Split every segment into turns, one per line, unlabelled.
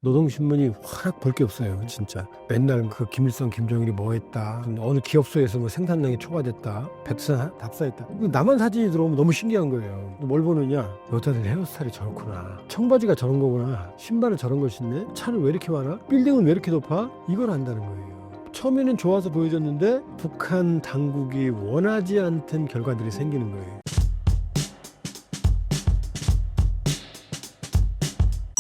노동신문이 확 볼 게 없어요. 진짜 맨날 그 김일성 김정일이 뭐 했다, 어느 기업소에서 뭐 생산량이 초과됐다, 배트사 답사했다, 나만 사진이 들어오면 너무 신기한 거예요. 뭘 보느냐, 여자들 헤어스타일이 저렇구나, 청바지가 저런 거구나, 신발은 저런 걸 신네, 차는 왜 이렇게 많아, 빌딩은 왜 이렇게 높아, 이걸 안다는 거예요. 처음에는 좋아서 보여줬는데 북한 당국이 원하지 않던 결과들이 생기는 거예요.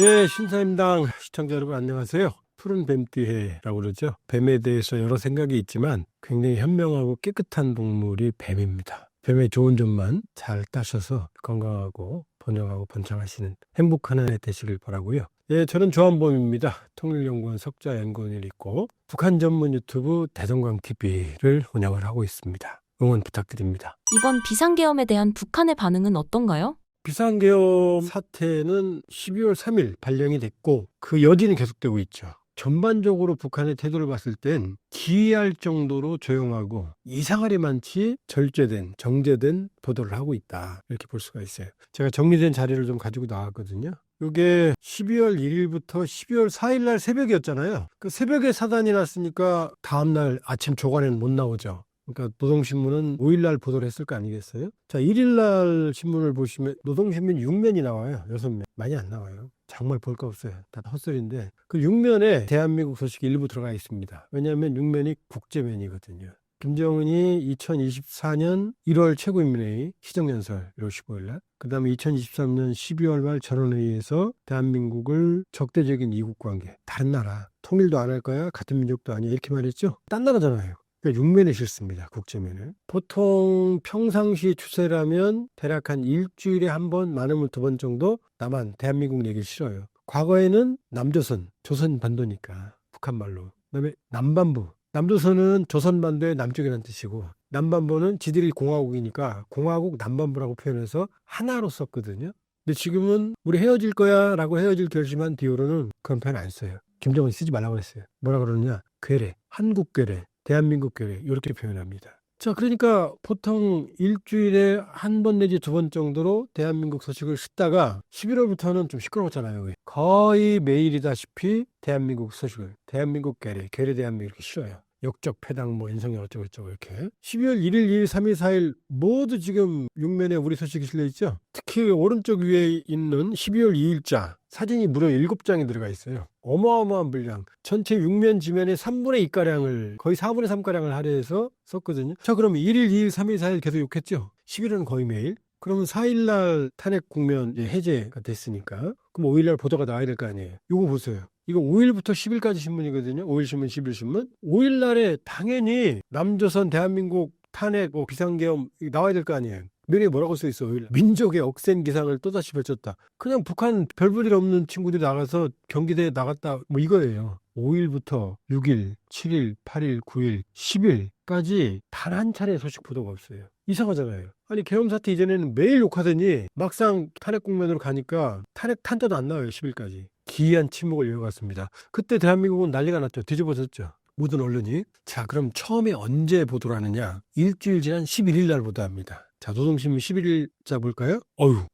예, 신사임당 시청자 여러분 안녕하세요. 푸른 뱀띠해라고 그러죠. 뱀에 대해서 여러 생각이 있지만 굉장히 현명하고 깨끗한 동물이 뱀입니다. 뱀의 좋은 점만 잘 따셔서 건강하고 번영하고 번창하시는 행복한 한 해 되시길 바라고요. 예, 저는 조한범입니다. 통일연구원 석좌연구원을 있고 북한 전문 유튜브 대동강TV를 운영을 하고 있습니다. 응원 부탁드립니다.
이번 비상계엄에 대한 북한의 반응은 어떤가요?
비상계엄 사태는 12월 3일 발령이 됐고 그 여지는 계속되고 있죠. 전반적으로 북한의 태도를 봤을 땐 기이할 정도로 조용하고 이상하리 많지 절제된, 정제된 보도를 하고 있다, 이렇게 볼 수가 있어요. 제가 정리된 자료를 좀 가지고 나왔거든요. 이게 12월 1일부터 12월 4일 날 새벽이었잖아요. 그 새벽에 사단이 났으니까 다음날 아침 조간에는 못 나오죠. 그러니까 노동신문은 5일날 보도를 했을 거 아니겠어요? 자, 1일날 신문을 보시면 노동신문 6면이 나와요. 6면. 많이 안 나와요. 정말 볼 거 없어요. 다 헛소리인데 그 6면에 대한민국 소식이 일부 들어가 있습니다. 왜냐하면 6면이 국제면이거든요. 김정은이 2024년 1월 최고인민회의 시정연설 1월 15일날, 그 다음에 2023년 12월 말 전원회의에서 대한민국을 적대적인 이국관계, 다른 나라, 통일도 안 할 거야, 같은 민족도 아니야, 이렇게 말했죠. 딴 나라잖아요. 그러니까 6면에 실습니다. 국제면을. 보통 평상시 추세라면 대략 한 일주일에 한 번, 많으면 2번 정도 나만 대한민국 얘기를 실어요. 과거에는 남조선, 조선반도니까 북한말로. 그다음에 남반부. 남조선은 조선반도의 남쪽이라는 뜻이고 남반부는 지들이 공화국이니까 공화국 남반부라고 표현해서 하나로 썼거든요. 근데 지금은 우리 헤어질 거야 라고 헤어질 결심한 뒤로는 그런 표현 안 써요. 김정은이 쓰지 말라고 했어요. 뭐라 그러느냐, 괴뢰, 한국 괴뢰, 대한민국 교회, 이렇게 표현합니다. 자, 그러니까 보통 일주일에 한 번 내지 2번 정도로 대한민국 소식을 싣다가 11월부터는 좀 시끄러웠잖아요. 거의 매일이다시피 대한민국 소식을, 대한민국 괴뢰 대한민국 이렇게 실어요. 역적 패당 뭐 인성이 어쩌고저쩌고 이렇게. 12월 1일, 2일, 3일, 4일 모두 지금 6면에 우리 소식이 실려 있죠. 특히 오른쪽 위에 있는 12월 2일자 사진이 무려 7장이 들어가 있어요. 어마어마한 분량. 전체 6면 지면의 3분의 2가량을, 거의 4분의 3가량을 할애해서 썼거든요. 자, 그럼 1일, 2일, 3일, 4일 계속 욕했죠. 10일은 거의 매일. 그러면 4일날 탄핵 국면 해제가 됐으니까 그럼 5일날 보도가 나와야 될 거 아니에요. 이거 보세요. 이거 5일부터 10일까지 신문이거든요. 5일 신문, 10일 신문. 5일날에 당연히 남조선 대한민국 탄핵 비상계엄 나와야 될 거 아니에요. 면에 뭐라고 써 있어. 5일. 민족의 억센 기상을 또다시 펼쳤다. 그냥 북한 별 볼 일 없는 친구들이 나가서 경기대에 나갔다, 뭐 이거예요. 5일부터 6일, 7일, 8일, 9일, 10일까지 단 한 차례 소식 보도가 없어요. 이상하잖아요. 아니, 계엄 사태 이전에는 매일 욕하더니 막상 탄핵 국면으로 가니까 탄핵 탄자도 안 나와요. 10일까지. 기이한 침묵을 이어갔습니다. 그때 대한민국은 난리가 났죠. 뒤집어졌죠. 모든 언론이. 자, 그럼 처음에 언제 보도를 하느냐? 일주일 지난 11일 날 보도합니다. 자, 노동신문 11일자 볼까요?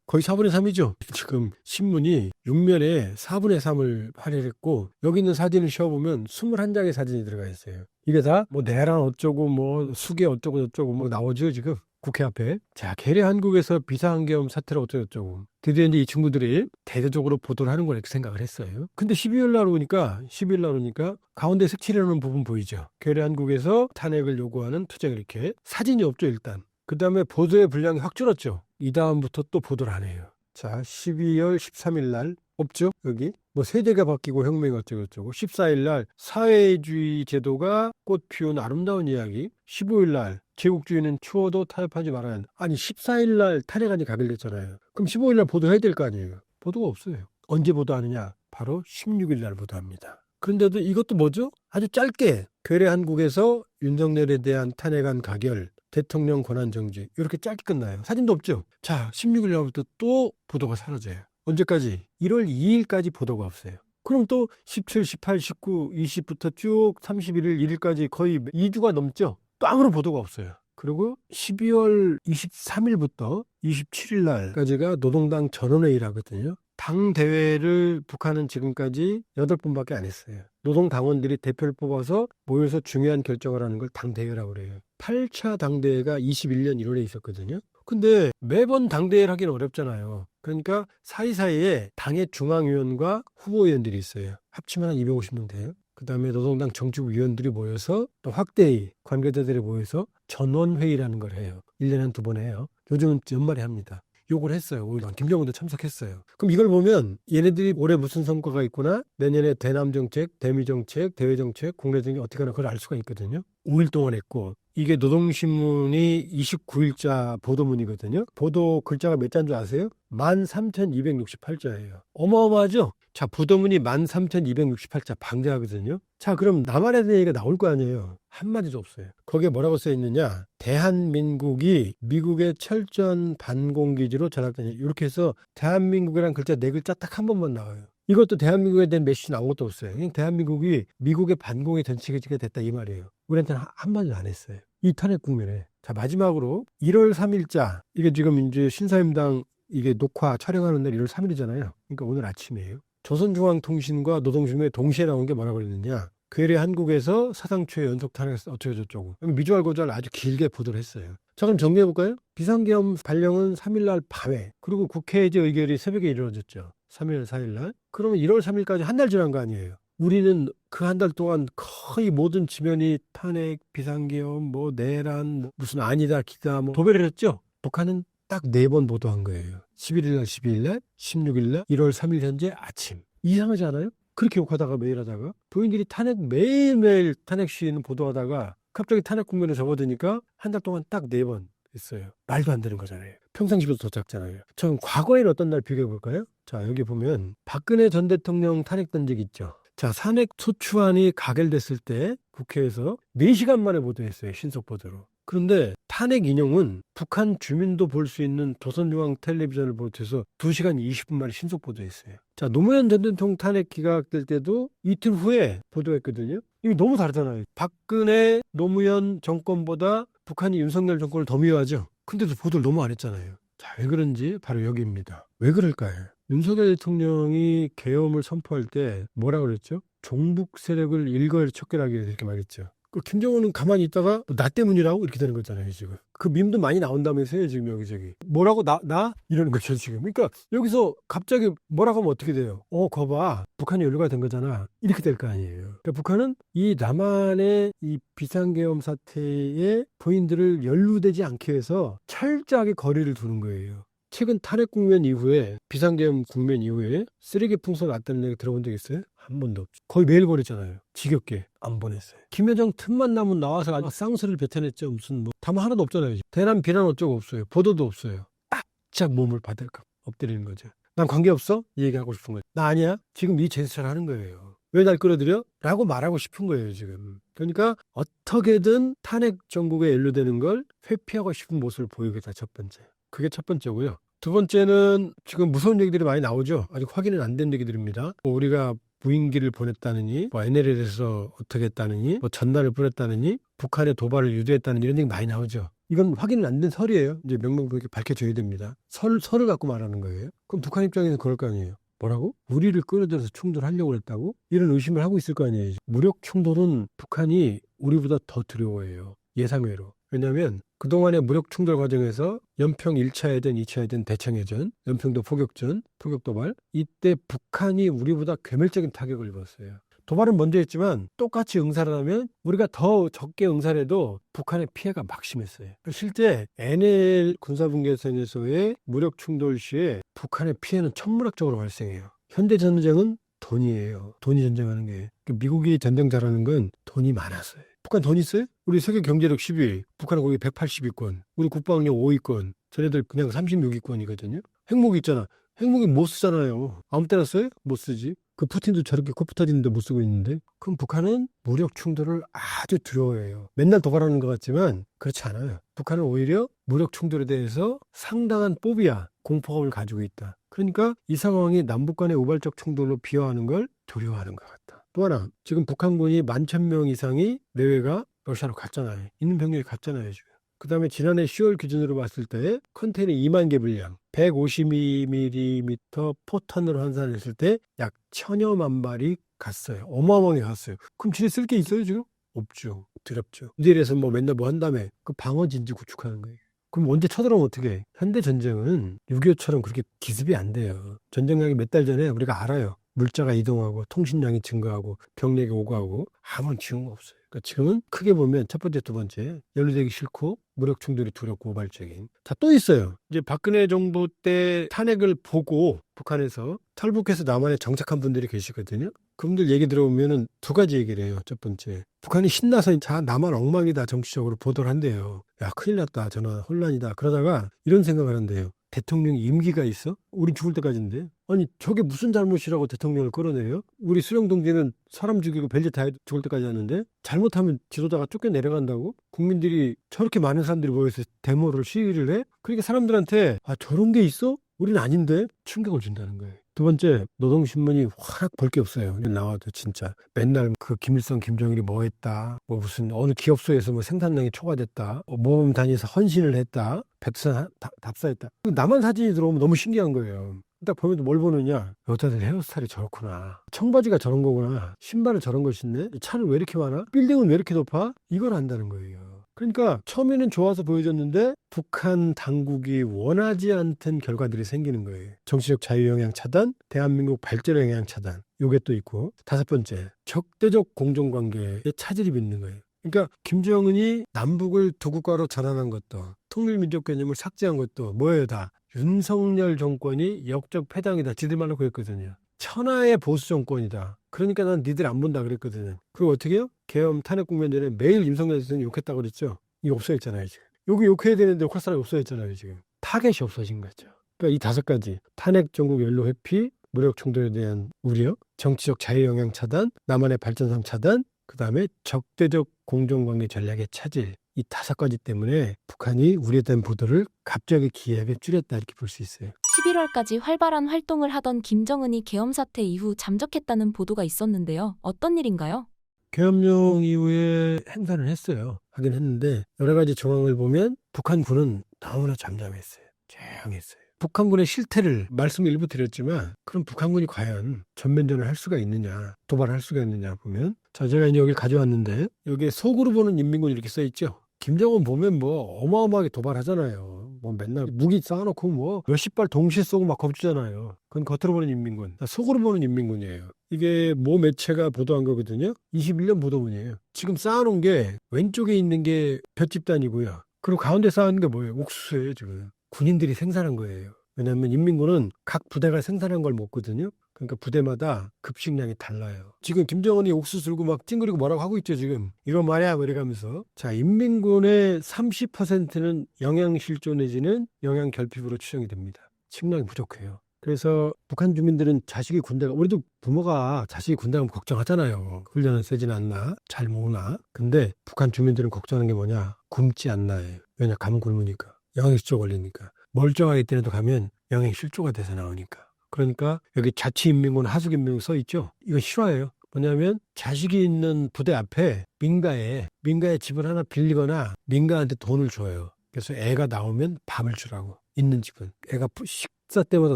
거의 4분의 3이죠. 지금 신문이 6면에 4분의 3을 할애했고 여기 있는 사진을 씌워보면 21장의 사진이 들어가 있어요. 이게 다 뭐 내란 어쩌고 뭐 수계 어쩌고 저쩌고 뭐 나오죠, 지금. 국회 앞에. 자, 괴뢰 한국에서 비상계엄 사태를 어쩌고저쩌고. 드디어 이제 이 친구들이 대대적으로 보도를 하는 걸 이렇게 생각을 했어요. 근데 12일 날 오니까 가운데 색칠해놓은 부분 보이죠? 괴뢰 한국에서 탄핵을 요구하는 투쟁을 이렇게. 사진이 없죠, 일단. 그 다음에 보도의 분량이 확 줄었죠. 이 다음부터 또 보도를 안 해요. 자, 12월 13일 날 없죠, 여기. 뭐 세대가 바뀌고 혁명이 어쩌고저쩌고. 14일 날 사회주의 제도가 꽃 피운 아름다운 이야기. 15일 날 제국주의는 추워도 타협하지 말아야 한다. 아니, 14일 날 탄핵안이 가결됐잖아요. 그럼 15일 날 보도해야 될 거 아니에요. 보도가 없어요. 언제 보도하느냐? 바로 16일 날 보도합니다. 그런데도 이것도 뭐죠? 아주 짧게 괴뢰 한국에서 윤석열에 대한 탄핵안 가결, 대통령 권한 정지, 이렇게 짧게 끝나요. 사진도 없죠. 자, 16일 날부터 또 보도가 사라져요. 언제까지? 1월 2일까지 보도가 없어요. 그럼 또 17, 18, 19, 20부터 쭉 31일, 1일까지 거의 2주가 넘죠. 또 아무런 보도가 없어요. 그리고 12월 23일부터 27일 날까지가 노동당 전원회의라거든요. 당 대회를 북한은 지금까지 8번밖에 안 했어요. 노동당원들이 대표를 뽑아서 모여서 중요한 결정을 하는 걸 당대회라고 그래요. 8차 당대회가 21년 1월에 있었거든요. 근데 매번 당대회를 하기는 어렵잖아요. 그러니까 사이사이에 당의 중앙위원과 후보위원들이 있어요. 합치면 한 250명 돼요. 그 다음에 노동당 정치부 위원들이 모여서 또 확대회의, 관계자들이 모여서 전원회의라는 걸 해요. 1년에 한 2번 해요. 요즘은 연말에 합니다. 요걸 했어요. 오히려 김정은도 참석했어요. 그럼 이걸 보면 얘네들이 올해 무슨 성과가 있구나, 내년에 대남 정책, 대미 정책, 대외 정책, 국내 정책 어떻게 하나 그걸 알 수가 있거든요. 5일 동안 했고, 이게 노동신문이 29일자 보도문이거든요. 보도 글자가 몇 자인 줄 아세요? 13,268자예요. 어마어마하죠? 자, 보도문이 13,268자 방대하거든요. 자, 그럼 남한에 대한 얘기가 나올 거 아니에요. 한마디도 없어요. 거기에 뭐라고 써 있느냐? 대한민국이 미국의 철저한 반공기지로 전락되냐. 이렇게 해서 대한민국이라는 글자 4글자 딱 한 번만 나와요. 이것도 대한민국에 대한 메시지 나온 것도 없어요. 그냥 대한민국이 미국의 반공에 전치기지가 됐다 이 말이에요. 우리한테는 한마디도 안 했어요. 이 탄핵 국면에. 자, 마지막으로 1월 3일자, 이게 지금 이제 신사임당 이게 녹화 촬영하는 날 1월 3일이잖아요. 그러니까 오늘 아침이에요. 조선중앙통신과 노동신문에 동시에 나온 게 뭐라고 그랬느냐? 괴뢰 한국에서 사상 초의 연속 탄핵 어쩌고 저쩌고. 미주알고잘 아주 길게 보도를 했어요. 자, 그럼 정리해볼까요? 비상계엄 발령은 3일날 밤에, 그리고 국회의제 의결이 새벽에 이루어졌죠. 3일, 4일날. 그러면 1월 3일까지 한 달 지난 거 아니에요. 우리는 그 한 달 동안 거의 모든 지면이 탄핵, 비상계엄, 뭐 내란, 뭐 무슨 아니다, 기다, 뭐 도배를 했죠. 북한은 딱 4번 보도한 거예요. 11일날, 12일날, 16일날, 1월 3일 현재 아침. 이상하지 않아요? 그렇게 욕하다가 매일 하다가 부인들이 탄핵 매일매일 탄핵 시위는 보도하다가 갑자기 탄핵 국면에 접어드니까 한 달 동안 딱 4번 했어요. 말도 안 되는 거잖아요. 평상시보다 더 작잖아요. 전 과거에는 어떤 날 비교해 볼까요? 자, 여기 보면 박근혜 전 대통령 탄핵된 적 있죠. 자, 탄핵 소추안이 가결됐을 때 국회에서 4시간 만에 보도했어요. 신속 보도로. 그런데 탄핵 인용은 북한 주민도 볼 수 있는 조선중앙 텔레비전을 보도해서 2시간 20분 만에 신속 보도했어요. 자, 노무현 전 대통령 탄핵 기각될 때도 이틀 후에 보도했거든요. 이게 너무 다르잖아요. 박근혜, 노무현 정권보다 북한이 윤석열 정권을 더 미워하죠. 근데도 보도를 너무 안 했잖아요. 자, 왜 그런지 바로 여기입니다. 왜 그럴까요? 윤석열 대통령이 계엄을 선포할 때 뭐라 그랬죠? 종북 세력을 일거에 척결하기 위해서 이렇게 말했죠. 그 김정은은 가만히 있다가 나 때문이라고 이렇게 되는 거잖아요, 지금. 그 밈도 많이 나온다면서요, 지금 여기저기. 뭐라고 나? 이러는 거죠, 지금. 그러니까 여기서 갑자기 뭐라고 하면 어떻게 돼요? 거 봐. 북한이 연루가 된 거잖아. 이렇게 될 거 아니에요. 그러니까 북한은 이 남한의 이 비상계엄 사태에 부인들을 연루되지 않게 해서 철저하게 거리를 두는 거예요. 최근 탄핵 국면 이후에, 비상계엄 국면 이후에 쓰레기 풍선 났다는 얘기 들어본 적 있어요? 한 번도 없죠. 거의 매일 보냈잖아요. 지겹게 안 보냈어요. 김여정 틈만 나면 나와서 아주 쌍수를 뱉어냈죠. 무슨 뭐 담화 하나도 없잖아요. 대남 비난 어쩌고 없어요. 보도도 없어요. 딱 몸을 받을까 엎드리는 거죠. 난 관계없어? 이 얘기하고 싶은 거예요. 나 아니야? 지금 이 제스처를 하는 거예요. 왜 날 끌어들여? 라고 말하고 싶은 거예요, 지금. 그러니까 어떻게든 탄핵 정국에 연루되는 걸 회피하고 싶은 모습을 보이겠다, 첫 번째. 그게 첫 번째고요. 두 번째는 지금 무서운 얘기들이 많이 나오죠. 아직 확인은 안 된 얘기들입니다. 우리가 무인기를 보냈다느니, 뭐 NLL에서 어떻게 했다느니, 뭐 전단을 보냈다느니, 북한의 도발을 유도했다느니 이런 얘기 많이 나오죠. 이건 확인은 안 된 설이에요. 이제 명명백백히 밝혀져야 됩니다. 설을 갖고 말하는 거예요. 그럼 북한 입장에서 그럴 거 아니에요. 뭐라고? 우리를 끌어들여서 충돌하려고 했다고? 이런 의심을 하고 있을 거 아니에요. 무력 충돌은 북한이 우리보다 더 두려워해요. 예상외로. 왜냐하면 그동안의 무력 충돌 과정에서 연평 1차회전, 2차회전, 대청해전, 연평도 포격전, 포격도발, 이때 북한이 우리보다 괴멸적인 타격을 입었어요. 도발은 먼저 했지만 똑같이 응사를 하면 우리가 더 적게 응사를 해도 북한의 피해가 막심했어요. 실제 NL 군사분계선에서의 무력 충돌 시에 북한의 피해는 천문학적으로 발생해요. 현대전쟁은 돈이에요. 돈이 전쟁하는 게. 미국이 전쟁 잘하는 건 돈이 많아서요. 북한 돈 있어요? 우리 세계 경제력 10위, 북한은 거기 180위권, 우리 국방력 5위권, 저네들 그냥 36위권이거든요. 핵무기 있잖아. 핵무기 못 쓰잖아요. 아무 때나 써요? 못 쓰지. 그 푸틴도 저렇게 코피 터지는데 못 쓰고 있는데. 그럼 북한은 무력 충돌을 아주 두려워해요. 맨날 도발하는 것 같지만 그렇지 않아요. 북한은 오히려 무력 충돌에 대해서 상당한 포비아, 공포감을 가지고 있다. 그러니까 이 상황이 남북 간의 우발적 충돌로 비화하는 걸 두려워하는 것 같다. 또 하나, 지금 북한군이 11,000명 이상이 내외가 러시아로 갔잖아요. 있는 병력이 갔잖아요, 지금. 그 다음에 지난해 10월 기준으로 봤을 때 컨테이너 2만 개 분량, 152mm 포탄으로 환산했을 때 약 1000여만 발이 갔어요. 어마어마하게 갔어요. 그럼 지네 쓸 게 있어요 지금? 없죠. 두렵죠. 이래서 뭐 맨날 뭐 한 다음에 그 방어진지 구축하는 거예요. 그럼 언제 쳐들어오면 어떻게 해? 현대전쟁은 6.25처럼 그렇게 기습이 안 돼요. 전쟁량이 몇 달 전에 우리가 알아요. 물자가 이동하고 통신량이 증가하고 병력이 오가고 아무런 징후가 없어요. 그러니까 지금은 크게 보면 첫 번째, 두 번째 연루되기 싫고 무력 충돌이 두렵고 우발적인 다 또 있어요. 이제 박근혜 정부 때 탄핵을 보고 북한에서 탈북해서 남한에 정착한 분들이 계시거든요. 그분들 얘기 들어보면은 두 가지 얘기를 해요. 첫 번째, 북한이 신나서 자 남한 엉망이다 정치적으로 보도를 한대요. 야 큰일 났다, 전화 혼란이다. 그러다가 이런 생각을 한대요. 대통령이 임기가 있어? 우리 죽을 때까지인데. 아니 저게 무슨 잘못이라고 대통령을 끌어내요? 우리 수령 동지는 사람 죽이고 별짓 다 해도 죽을 때까지 하는데 잘못하면 지도자가 쫓겨내려간다고? 국민들이 저렇게 많은 사람들이 모여서 데모를 시위를 해? 그러니까 사람들한테 아 저런 게 있어? 우리는 아닌데? 충격을 준다는 거예요. 두 번째, 노동신문이 확 볼 게 없어요. 나와도 진짜 맨날 그 김일성, 김정일이 뭐 했다, 뭐 무슨 어느 기업소에서 뭐 생산량이 초과됐다, 모범 단위에서 헌신을 했다, 백두산 답사했다. 남한 사진이 들어오면 너무 신기한 거예요. 딱 보면 뭘 보느냐, 여자들 헤어스타일이 저렇구나, 청바지가 저런 거구나, 신발을 저런 거 신네, 차는 왜 이렇게 많아, 빌딩은 왜 이렇게 높아, 이걸 안다는 거예요. 그러니까 처음에는 좋아서 보여줬는데 북한 당국이 원하지 않던 결과들이 생기는 거예요. 정치적 자유영향 차단, 대한민국 발전 영향 차단. 요게 또 있고, 다섯 번째, 적대적 공정관계에 차질이 빚는 거예요. 그러니까 김정은이 남북을 두 국가로 전환한 것도, 통일민족 개념을 삭제한 것도 뭐예요? 다 윤석열 정권이 역적 패당이다, 지들 말로 그랬거든요. 천하의 보수 정권이다. 그러니까 난 니들 안 본다 그랬거든요. 그리고 어떻게 해요? 계엄 탄핵 국면 전에 매일 윤석열 대통령 욕했다고 그랬죠. 이거 없어졌잖아요 지금. 여기 욕해야 되는데 욕할 사람이 없어졌잖아요 지금. 타겟이 없어진 거죠. 그러니까 이 다섯 가지, 탄핵 전국 연루 회피, 무력 충돌에 대한 우려, 정치적 자유영향 차단, 남한의 발전상 차단, 그 다음에 적대적 공정관계 전략의 차질, 이 다섯 가지 때문에 북한이 우리에 대한 보도를 갑자기 기획에 줄였다, 이렇게 볼 수 있어요.
11월까지 활발한 활동을 하던 김정은이 계엄 사태 이후 잠적했다는 보도가 있었는데요. 어떤 일인가요?
계엄령 이후에 행사를 했어요. 하긴 했는데 여러 가지 정황을 보면 북한군은 너무나 잠잠했어요. 조용했어요. 북한군의 실태를 말씀 일부 드렸지만, 그럼 북한군이 과연 전면전을 할 수가 있느냐, 도발할 수가 있느냐 보면, 자 제가 이제 여기를 가져왔는데 여기에 속으로 보는 인민군 이렇게 써 있죠. 김정은 보면 뭐 어마어마하게 도발하잖아요. 뭐 맨날 무기 쌓아놓고 뭐 몇십 발 동시에 쏘고 막 겁주잖아요. 그건 겉으로 보는 인민군, 속으로 보는 인민군이에요. 이게 모 매체가 보도한 거거든요. 21년 보도문이에요. 지금 쌓아놓은 게 왼쪽에 있는 게 볏집단이고요. 그리고 가운데 쌓아놓은 게 뭐예요? 옥수수예요. 지금 군인들이 생산한 거예요. 왜냐하면 인민군은 각 부대가 생산한 걸 먹거든요. 그러니까 부대마다 급식량이 달라요. 지금 김정은이 옥수수 들고 막 찡그리고 뭐라고 하고 있죠 지금. 이거 말이야 뭐 이래가면서. 자, 인민군의 30%는 영양실조 내지는 영양결핍으로 추정이 됩니다. 식량이 부족해요. 그래서 북한 주민들은 자식이 군대가, 우리도 부모가 자식이 군대 가면 걱정하잖아요. 훈련은 세진 않나, 잘 모으나. 근데 북한 주민들은 걱정하는 게 뭐냐, 굶지 않나요. 왜냐, 가면 굶으니까, 영양실조 걸리니까. 멀쩡하게 때려도 가면 영양실조가 돼서 나오니까. 그러니까 여기 자치인민군, 하숙인민군 써 있죠. 이거 실화예요. 뭐냐면 자식이 있는 부대 앞에 민가에 집을 하나 빌리거나 민가한테 돈을 줘요. 그래서 애가 나오면 밥을 주라고. 있는 집은 애가 식사 때마다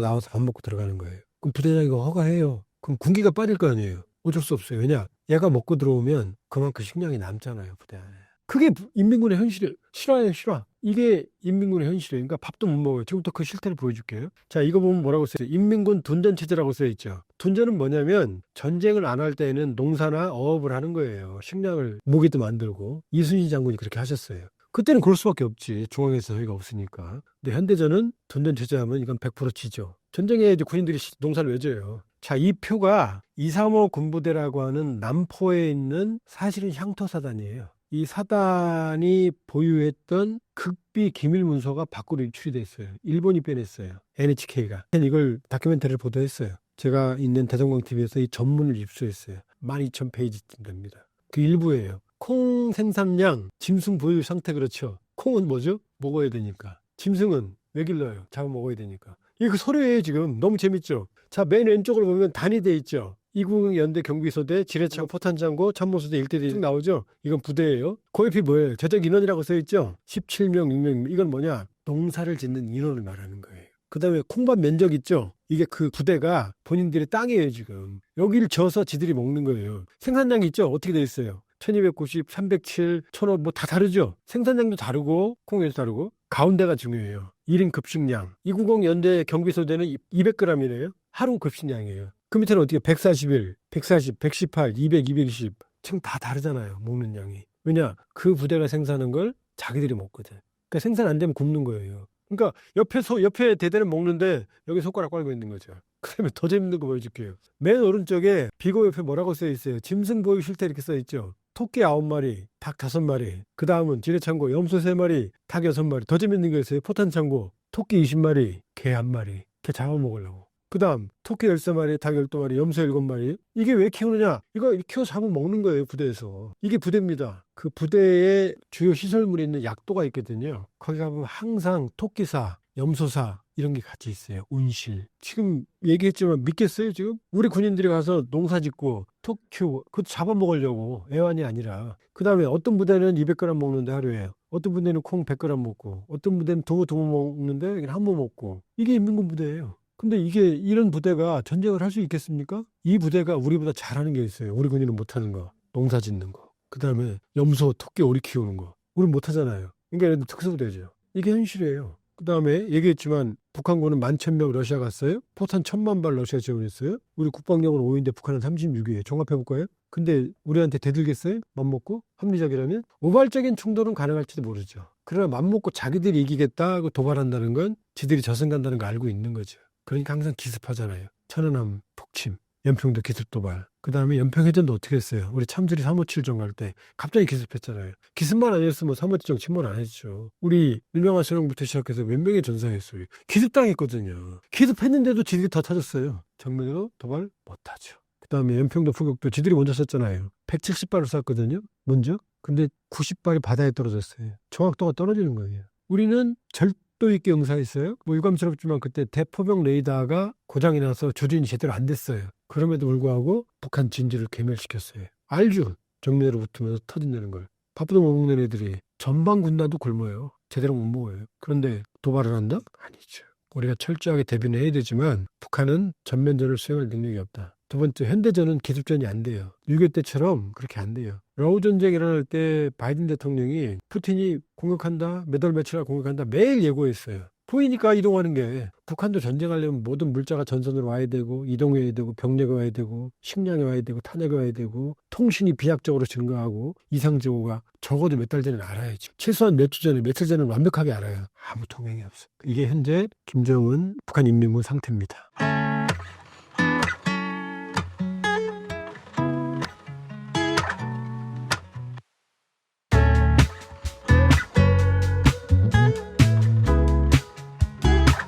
나와서 밥 먹고 들어가는 거예요. 그럼 부대장이 이거 허가해요. 그럼 군기가 빠질 거 아니에요. 어쩔 수 없어요. 왜냐, 애가 먹고 들어오면 그만큼 식량이 남잖아요, 부대 안에. 그게 인민군의 현실이에요. 실화예요, 실화. 이게 인민군의 현실이에요. 그러니까 밥도 못 먹어요. 지금부터 그 실태를 보여줄게요. 자, 이거 보면 뭐라고 써요? 인민군 둔전 체제라고 써 있죠. 둔전은 뭐냐면 전쟁을 안 할 때에는 농사나 어업을 하는 거예요. 식량을, 무기도 만들고. 이순신 장군이 그렇게 하셨어요. 그때는 그럴 수밖에 없지. 중앙에서 저희가 없으니까. 근데 현대전은 둔전 체제하면 이건 100% 지죠. 전쟁에 이제 군인들이 농사를 왜 져요? 자, 이 표가 235 군부대라고 하는 남포에 있는 사실은 향토 사단이에요. 이 사단이 보유했던 극비 기밀 문서가 밖으로 유출이 됐어요. 일본이 빼냈어요. NHK가. 이걸 다큐멘터리를 보도했어요. 제가 있는 대성광TV에서 이 전문을 입수했어요. 12,000페이지쯤 됩니다. 그 일부예요. 콩 생산량, 짐승 보유 상태. 그렇죠. 콩은 뭐죠? 먹어야 되니까. 짐승은 왜 길러요? 잡아 먹어야 되니까. 이게 그 서류예요 지금. 너무 재밌죠? 자, 맨 왼쪽으로 보면 단이 돼 있죠. 이국 연대 경비소대, 지뢰창 포탄장고, 참모소대 일대대 쭉 나오죠. 이건 부대예요. 그 옆이 뭐예요? 제적 인원이라고 써 있죠. 17명, 6명. 이건 뭐냐? 농사를 짓는 인원을 말하는 거예요. 그다음에 콩밭 면적 있죠. 이게 그 부대가 본인들의 땅이에요 지금. 여기를 져서 지들이 먹는 거예요. 생산량이 있죠. 어떻게 돼 있어요? 1290, 307, 1500 뭐 다 다르죠. 생산량도 다르고 콩에도 다르고 가운데가 중요해요. 1인 급식량. 290 연대 경비소대는 200g이래요. 하루 급식량이에요. 그 밑에는 어떻게 141, 140, 118, 200, 220 지금 다 다르잖아요. 먹는 양이. 왜냐? 그 부대가 생산한 걸 자기들이 먹거든. 그러니까 생산 안 되면 굶는 거예요. 그러니까 옆에 대대는 먹는데 여기 손가락 빨고 있는 거죠. 그러면 더 재밌는 거 보여줄게요. 맨 오른쪽에 비고 옆에 뭐라고 써 있어요? 짐승 보유 실태 이렇게 써 있죠. 토끼 9마리, 닭 5마리, 그 다음은 지뢰창고, 염소 3마리, 닭 6마리. 더 재밌는 거 있어요. 포탄창고, 토끼 20마리, 개 1마리. 개 잡아먹으려고. 그 다음 토끼 13마리, 닭 12마리, 염소 7마리. 이게 왜 키우느냐? 이거 키워 잡아먹는 거예요. 부대에서. 이게 부대입니다. 그 부대에 주요 시설물이 있는 약도가 있거든요. 거기 가보면 항상 토끼사, 염소사 이런 게 같이 있어요. 운실. 지금 얘기했지만 믿겠어요 지금? 우리 군인들이 가서 농사 짓고 토끼 키우고 그것도 잡아먹으려고. 애완이 아니라. 그 다음에 어떤 부대는 200g 먹는데 하루에. 어떤 부대는 콩 100g 먹고. 어떤 부대는 두부 먹는데 그냥 한 번 먹고. 이게 인민군 부대예요. 근데 이게 이런 부대가 전쟁을 할 수 있겠습니까? 이 부대가 우리보다 잘하는 게 있어요. 우리 군인은 못하는 거. 농사 짓는 거. 그 다음에 염소, 토끼, 오리 키우는 거. 우리는 못하잖아요. 그러니까 얘네들 특수부대죠. 이게 현실이에요. 그 다음에 얘기했지만 북한군은 11,000명 러시아 갔어요. 포탄 1,000만 발 러시아 지원했어요. 우리 국방력은 5위인데 북한은 36위예요. 종합해볼까요? 근데 우리한테 대들겠어요? 맘먹고? 합리적이라면? 우발적인 충돌은 가능할지도 모르죠. 그러나 맘먹고 자기들이 이기겠다 하고 도발한다는 건 지들이 저승 간다는 거 알고 있는 거죠. 그러니까 항상 기습하잖아요. 천안함 폭침, 연평도 기습 도발. 그 다음에 연평해전도 어떻게 했어요? 우리 참질이 357정 갈 때 갑자기 기습했잖아요. 기습만 아니었으면 357정 침몰 안 했죠. 우리 일명한 수령부터 시작해서 몇 명의 전사했어요. 기습당했거든요. 기습했는데도 지들이 더 터졌어요. 정면으로 도발 못하죠. 그 다음에 연평도 포격도 지들이 먼저 쐈잖아요. 170발을 쐈거든요. 먼저. 근데 90발이 바다에 떨어졌어요. 정확도가 떨어지는 거예요. 우리는 절도 있게 응사했어요. 뭐 유감스럽지만 그때 대포병 레이더가 고장이 나서 조준이 제대로 안 됐어요. 그럼에도 불구하고 북한 진지를 괴멸시켰어요. 알죠? 정면으로 붙으면서 터진다는 걸. 밥도 못 먹는 애들이 전방 군단도 굶어요. 제대로 못 먹어요. 그런데 도발을 한다? 아니죠. 우리가 철저하게 대비는 해야 되지만 북한은 전면전을 수행할 능력이 없다. 두 번째, 현대전은 기습전이 안 돼요. 6.25 때처럼 그렇게 안 돼요. 러우 전쟁 일어날 때 바이든 대통령이 푸틴이 공격한다, 몇 월 며칠 날 공격한다 매일 예고했어요. 보이니까 이동하는 게. 북한도 전쟁하려면 모든 물자가 전선으로 와야 되고 이동해야 되고 병력이 와야 되고 식량이 와야 되고 탄약이 와야 되고 통신이 비약적으로 증가하고 이상재고가 적어도 몇 달 전에 알아야죠. 최소한 몇 주 전에 며칠 전에 완벽하게 알아요. 아무 통행이 없어. 이게 현재 김정은 북한 인민군 상태입니다.